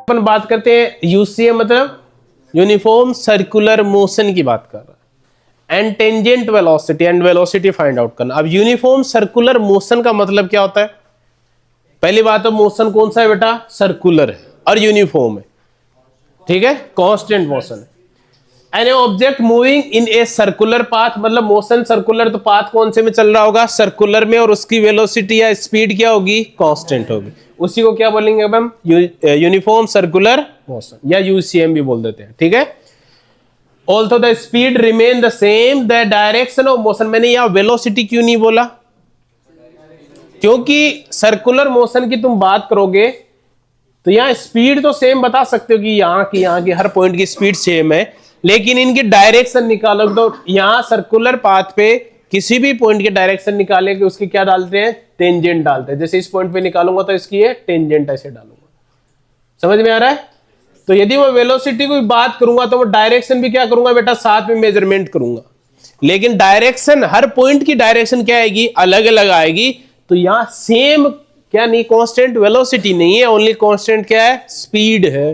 अपन बात करते हैं यूसीएम मतलब यूनिफॉर्म सर्कुलर मोशन की बात कर रहा है, and tangent velocity and velocity find out करना। अब यूनिफॉर्म सर्कुलर मोशन का मतलब क्या होता है? पहली बात तो मोशन कौन सा है बेटा? सर्कुलर है और यूनिफॉर्म है, ठीक है, कांस्टेंट मोशन है। Any object moving in a circular path, मतलब मोशन सर्कुलर, तो पाथ कौन से में चल रहा होगा? सर्कुलर में, और उसकी वेलोसिटी या स्पीड क्या होगी? कांस्टेंट होगी। उसी को क्या बोलेंगे अब हम? यूनिफॉर्म सर्कुलर मोशन या यूसीएम भी बोल देते हैं, ठीक है। Also the speed remain the same, the direction of motion. मैंने यहां वेलोसिटी क्यों नहीं बोला? क्योंकि सर्कुलर मोशन की तुम बात करोगे तो यहां स्पीड तो सेम बता सकते हो कि यहाँ की हर पॉइंट की स्पीड सेम है, लेकिन इनकी डायरेक्शन निकालो तो यहां सर्कुलर पाथ पे किसी भी पॉइंट की डायरेक्शन निकाले कि उसकी क्या डालते हैं? टेंजेंट डालते हैं। जैसे इस पॉइंट पे निकालूंगा तो इसकी ये टेंजेंट ऐसे डालूंगा। समझ में आ रहा है? तो यदि मैं वेलोसिटी की बात करूंगा तो मैं डायरेक्शन भी क्या करूंगा बेटा? साथ में मेजरमेंट करूंगा, लेकिन डायरेक्शन, हर पॉइंट की डायरेक्शन क्या आएगी? अलग अलग आएगी। तो यहां सेम क्या नहीं, कांस्टेंट वेलोसिटी नहीं है, ओनली कांस्टेंट क्या है? स्पीड है,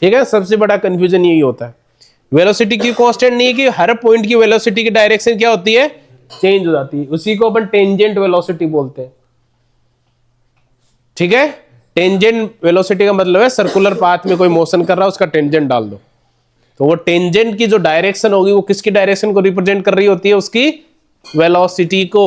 ठीक है। सबसे बड़ा कंफ्यूजन यही होता है, वेलोसिटी की कांस्टेंट नहीं है कि हर पॉइंट की वेलोसिटी की डायरेक्शन क्या होती है? चेंज हो जाती है। उसी को अपन टेंजेंट वेलोसिटी बोलते हैं, ठीक है। टेंजेंट वेलोसिटी का मतलब है सर्कुलर पाथ में कोई मोशन कर रहा है, उसका टेंजेंट डाल दो, तो वो टेंजेंट की जो डायरेक्शन होगी वो किसकी डायरेक्शन को रिप्रेजेंट कर रही होती है? उसकी वेलोसिटी को।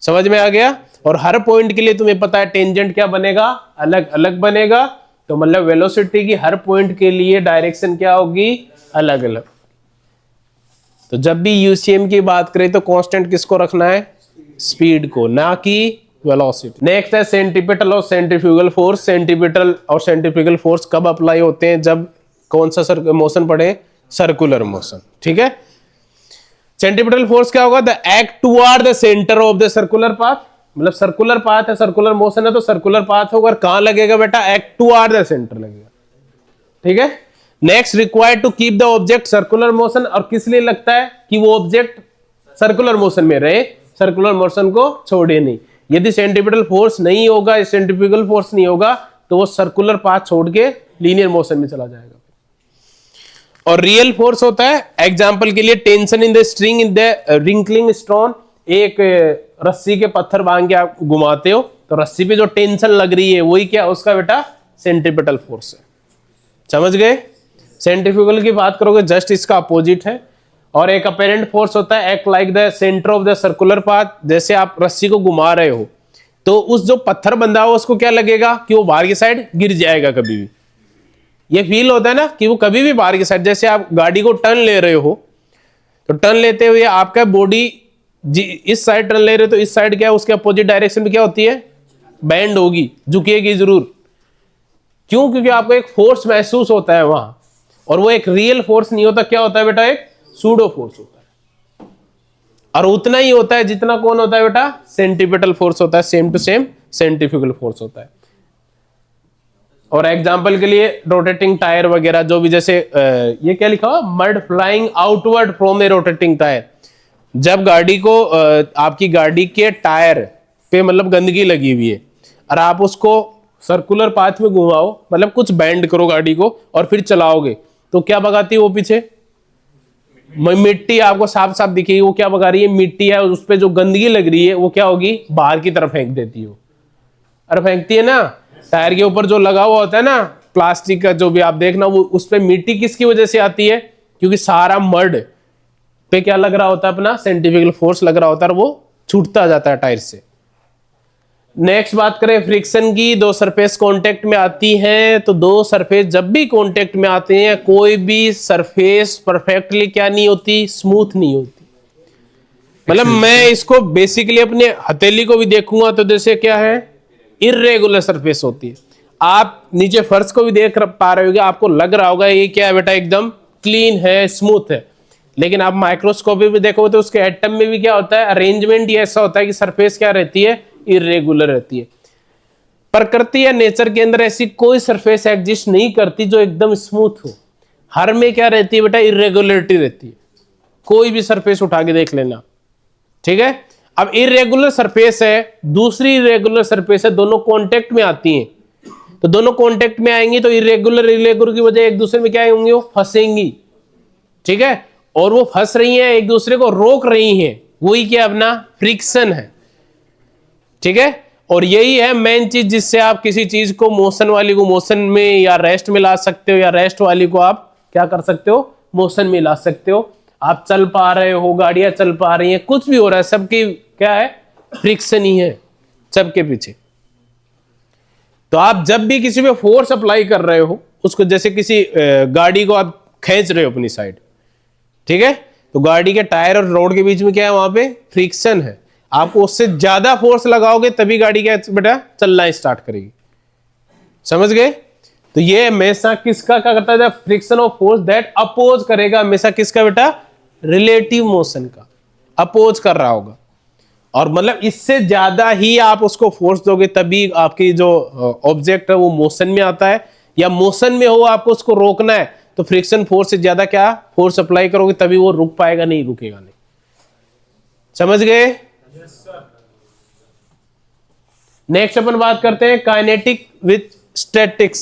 समझ में आ गया? और हर पॉइंट के लिए तुम्हें पता है टेंजेंट क्या बनेगा? अलग अलग बनेगा। तो मतलब वेलोसिटी की हर पॉइंट के लिए डायरेक्शन क्या होगी? अलग अलग। तो जब भी यूसीएम की बात करें तो कांस्टेंट किसको रखना है? स्पीड को, ना कि वेलोसिटी। नेक्स्ट है सेंट्रीपिटल और सेंट्रीफ्यूगल फोर्स। सेंट्रीपिटल और सेंट्रीफ्यूगल फोर्स कब अप्लाई होते हैं? जब कौन सा मोशन पढ़े? सर्कुलर मोशन, ठीक है। सेंट्रीपिटल फोर्स क्या होगा? The act toward the centre of the circular path, मतलब सर्कुलर पाथ है, सर्कुलर मोशन है, तो सर्कुलर पाथ होगा। कहां लगेगा बेटा? एक्ट टुवर्ड द सेंटर लगेगा, ठीक है। Next, required to keep the object circular motion, और किस लिए लगता है? कि वो ऑब्जेक्ट सर्कुलर मोशन में रहे, सर्कुलर मोशन को छोड़े नहीं। यदि सेंट्रीपिटल फोर्स नहीं होगा, सेंट्रीफ्यूगल फोर्स नहीं होगा, तो वो सर्कुलर पाथ छोड़ के लीनियर मोशन में चला जाएगा। और रियल फोर्स होता है, एग्जांपल के लिए tension in the string in the wrinkling stone. एक रस्सी के पत्थर बांध के आप घुमाते हो तो रस्सी पे जो टेंशन लग रही है वही क्या? उसका बेटा सेंट्रीपिटल फोर्स है। समझ गए? सेंट्रीफ्यूगल की बात करोगे जस्ट इसका अपोजिट है। और एक अपेरेंट फोर्स होता है, act like the centre of the circular path. जैसे आप रस्सी को घुमा रहे हो तो उस जो पत्थर बंधा हो उसको क्या लगेगा? कि वो बाहर की साइड गिर जाएगा कभी भी। ये फील होता है ना कि वो कभी भी बाहर की साइड, जैसे आप गाड़ी को टर्न ले रहे हो तो टर्न लेते हुए आपका बॉडी इस साइड टर्न ले रहे हो तो इस साइड क्या है? उसके अपोजिट डायरेक्शन में क्या होती है? बैंड होगी, झुकेगी जरूर। क्यों? क्योंकि आपको एक फोर्स महसूस होता है वहां, और वो एक रियल फोर्स नहीं होता। क्या होता है बेटा? एक सूडो फोर्स होता है, और उतना ही होता है जितना कौन होता है बेटा? सेंट्रीपिटल फोर्स होता है। Same to same centrifugal force होता है। और एग्जांपल के लिए रोटेटिंग टायर वगैरह जो भी, जैसे ये क्या लिखा हुआ? Mud flying outward from A rotating tyre. जब गाड़ी को आपकी गाड़ी के टायर पे मतलब गंदगी लगी हुई है और आप उसको सर्कुलर पाथ में घुमाओ, मतलब कुछ बैंड करो गाड़ी को और फिर चलाओगे, तो क्या भगाती है वो पीछे? मिट्टी आपको साफ साफ दिखेगी। वो क्या भगा रही है? मिट्टी है। उस पर जो गंदगी लग रही है वो क्या होगी? बाहर की तरफ फेंक देती है। अरे फेंकती है ना। टायर के ऊपर जो लगा हुआ होता है ना प्लास्टिक का, जो भी आप देखना, वो उस पे मिट्टी किसकी वजह से आती है? क्योंकि सारा मड पे क्या लग रहा होता है? अपना सेंट्रीफ्यूगल फोर्स लग रहा होता है, और वो छूटता जाता है टायर से। नेक्स्ट बात करें फ्रिक्शन की। दो सरफेस कांटेक्ट में आती हैं, तो दो सरफेस जब भी कांटेक्ट में आते हैं, कोई भी सरफेस परफेक्टली क्या नहीं होती? स्मूथ नहीं होती। मतलब मैं इसको बेसिकली अपने हथेली को भी देखूंगा तो जैसे क्या है? इर्रेगुलर सरफेस होती है। आप नीचे फर्श को भी देख पा रहे होगे, आपको लग रहा होगा ये क्या है बेटा? एकदम क्लीन है, स्मूथ है। लेकिन आप माइक्रोस्कोपी में देखोगे तो उसके एटम में भी क्या होता है? अरेंजमेंट ही ऐसा होता है कि सरफेस क्या रहती है? इर्रेगुलर रहती है। प्रकृति या नेचर के अंदर ऐसी कोई सरफेस एग्जिस्ट नहीं करती जो एकदम स्मूथ हो। हर में क्या रहती है बेटा? इर्रेगुलरिटी रहती है। कोई भी सरफेस उठा के देख लेना, ठीक है। अब इरेगुलर सरफेस है, दूसरी इरेगुलर सरफेस है, दोनों कांटेक्ट में आती हैं, तो दोनों कांटेक्ट में आएंगी तो इरेगुलर की वजह एक दूसरे में क्या होंगी, वो फंसेंगी, ठीक है, और वो फंस रही हैं, एक दूसरे को रोक रही हैं, वही क्या अपना फ्रिक्शन है, ठीक है। और यही है मेन चीज जिससे आप किसी चीज को मोशन वाली को मोशन में या रेस्ट में ला सकते हो, या रेस्ट वाली को आप क्या कर सकते हो, मोशन में ला सकते हो। आप चल पा रहे हो, गाड़ियां चल पा रही हैं, कुछ भी हो रहा है, सबकी क्या है, फ्रिक्शन ही है सबके पीछे। तो आप जब भी किसी पे फोर्स अप्लाई कर रहे हो, उसको जैसे किसी गाड़ी को आप खींच रहे हो अपनी साइड, ठीक है, तो गाड़ी के टायर और रोड के बीच में क्या है, वहां पे फ्रिक्शन है। आपको उससे ज्यादा फोर्स लगाओगे तभी गाड़ी क्या बेटा चलना स्टार्ट करेगी, समझ गए। तो ये हमेशा किसका क्या करता है, friction of force that oppose करेगा, हमेशा किसका बेटा, रिलेटिव मोशन का अपोज कर रहा होगा। और मतलब इससे ज्यादा ही आप उसको फोर्स दोगे तभी आपकी जो ऑब्जेक्ट है वो मोशन में आता है, या मोशन में हो आपको उसको रोकना है तो फ्रिक्शन फोर्स से ज्यादा क्या फोर्स अप्लाई करोगे तभी वो रुक पाएगा, नहीं रुकेगा नहीं, समझ गए। नेक्स्ट अपन बात करते हैं काइनेटिक विथ स्टैटिक्स।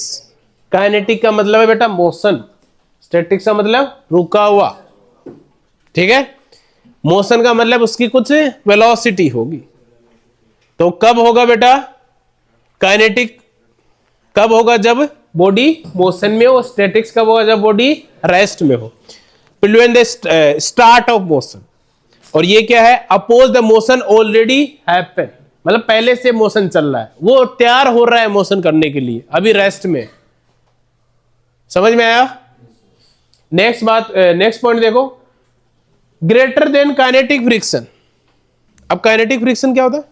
काइनेटिक का मतलब है बेटा मोशन, स्टैटिक्स का मतलब रुका हुआ, ठीक है। मोशन का मतलब उसकी कुछ वेलोसिटी होगी। तो कब होगा बेटा काइनेटिक, कब होगा जब बॉडी मोशन में हो, स्टैटिक्स कब होगा जब बॉडी रेस्ट में हो। When the start of motion, और ये क्या है, oppose the motion already happen, मतलब पहले से मोशन चल रहा है, वो तैयार हो रहा है मोशन करने के लिए, अभी रेस्ट में, समझ में आया। नेक्स्ट बात, नेक्स्ट पॉइंट देखो, ग्रेटर देन काइनेटिक फ्रिक्शन। अब काइनेटिक फ्रिक्शन क्या होता है,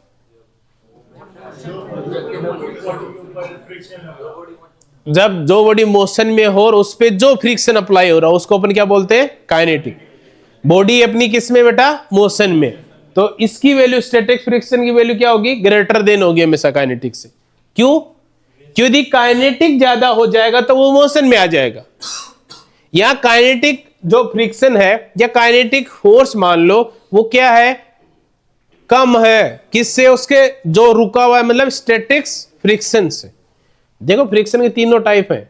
जब जो बॉडी मोशन में हो और उस पे जो फ्रिक्शन अप्लाई हो रहा है उसको अपन क्या बोलते हैं, काइनेटिक। बॉडी अपनी किस में बेटा, मोशन में, तो इसकी वैल्यू स्टैटिक फ्रिक्शन की वैल्यू क्या होगी, ग्रेटर देन होगी हमेशा काइनेटिक से। क्यों, क्योंकि काइनेटिक ज्यादा हो जाएगा तो वो मोशन में आ जाएगा। यहां काइनेटिक जो फ्रिक्शन है या काइनेटिक फोर्स मान लो वो क्या है, कम है, किससे, उसके जो रुका हुआ है, मतलब स्टैटिक्स फ्रिक्शन से। देखो फ्रिक्शन के तीनों टाइप हैं,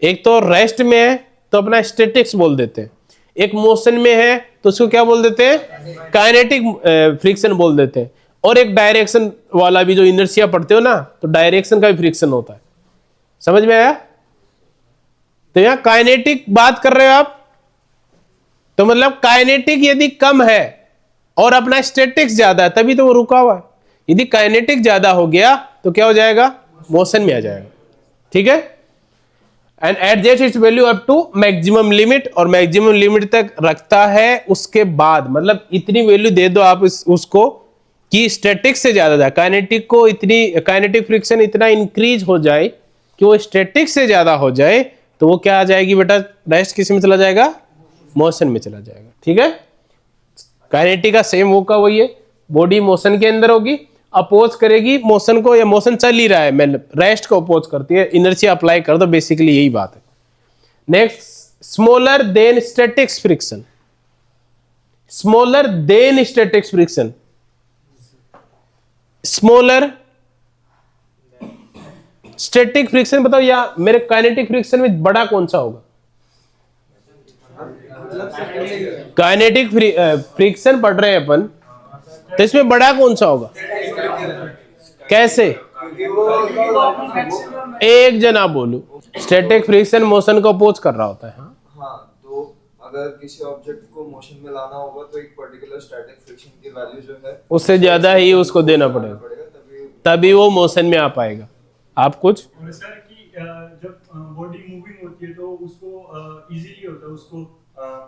एक तो रेस्ट में है तो अपना स्टैटिक्स बोल देते हैं, एक मोशन में है तो उसको क्या बोल देते हैं, काइनेटिक फ्रिक्शन बोल देते हैं, और एक डायरेक्शन वाला भी जो इनर्शिया पढ़ते हो ना, तो डायरेक्शन का भी फ्रिक्शन होता है, समझ में आया। तो यहां काइनेटिक बात कर रहे हो आप, तो मतलब काइनेटिक यदि कम है और अपना स्टैटिक्स ज्यादा है तभी तो वो रुका हुआ है। यदि काइनेटिक ज्यादा हो गया तो क्या हो जाएगा, मोशन में आ जाएगा, ठीक है। And adjust its value up to maximum limit, और मैक्सिमम लिमिट तक रखता है, उसके बाद मतलब इतनी वैल्यू दे दो आप उसको कि स्टैटिक से ज्यादा जाए, काइनेटिक को इतनी, काइनेटिक फ्रिक्शन इतना इंक्रीज हो जाए कि वो स्टैटिक से ज्यादा हो जाए, तो वो क्या आ जाएगी बेटा, रेस्ट किस में चला जाएगा, मोशन में चला जाएगा, ठीक है। काइनेटिक का सेम वो का वही है, बॉडी मोशन के अंदर होगी, अपोज करेगी मोशन को, या मोशन चल ही रहा है मतलब रेस्ट को अपोज करती है, इनर्शिया अप्लाई कर दो, बेसिकली यही बात है। Next, smaller than statics friction. Smaller than statics friction, smaller static friction बताओ, या मेरे काइनेटिक फ्रिक्शन में बड़ा कौन सा होगा, काइनेटिक फ्रिक्शन पढ़ रहे हैं अपन, तो इसमें बड़ा कौन सा होगा, कैसे, एक जना बोलो, स्टैटिक फ्रिक्शन मोशन को अपोज कर रहा होता है। हाँ, तो अगर किसी ऑब्जेक्ट को मोशन में लाना होगा तो एक पर्टिकुलर स्टैटिक फ्रिक्शन की वैल्यू जो है उससे ज्यादा ही उसको देना पड़ेगा, तभी वो मोशन में आ पाएगा। आप कुछ सर कि जब बॉडी मूविंग होती है तो उसको इजीली होता है उसको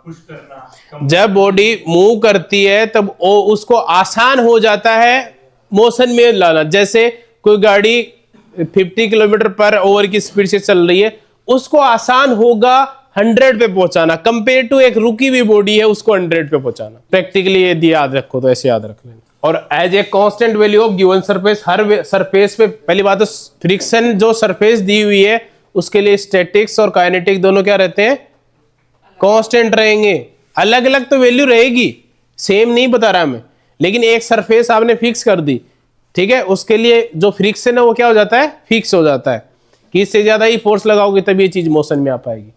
पुश करना, जब बॉडी मूव करती है तब उसको आसान हो जाता है मोशन में लाना। जैसे कोई गाड़ी 50 किलोमीटर पर ओवर की स्पीड से चल रही है, उसको आसान होगा 100 पे पहुंचाना, कंपेयर टू एक रुकी हुई बॉडी है उसको 100 पे पहुंचाना। प्रैक्टिकली यदि याद रखो तो ऐसे याद रख लेना। और as a constant value of given surface, हर सरफेस पे, पहली बात तो फ्रिक्शन जो सरफेस दी हुई है उसके लिए स्टैटिक्स और काइनेटिक दोनों क्या रहते हैं, कांस्टेंट रहेंगे। अलग अलग तो वैल्यू रहेगी, सेम नहीं बता रहा मैं, लेकिन एक सरफेस आपने फिक्स कर दी, ठीक है, उसके लिए जो फ्रिक्शन है वो क्या हो जाता है, फिक्स हो जाता है कि इससे ज्यादा ही फोर्स लगाओगे तब ये चीज मोशन में आ पाएगी।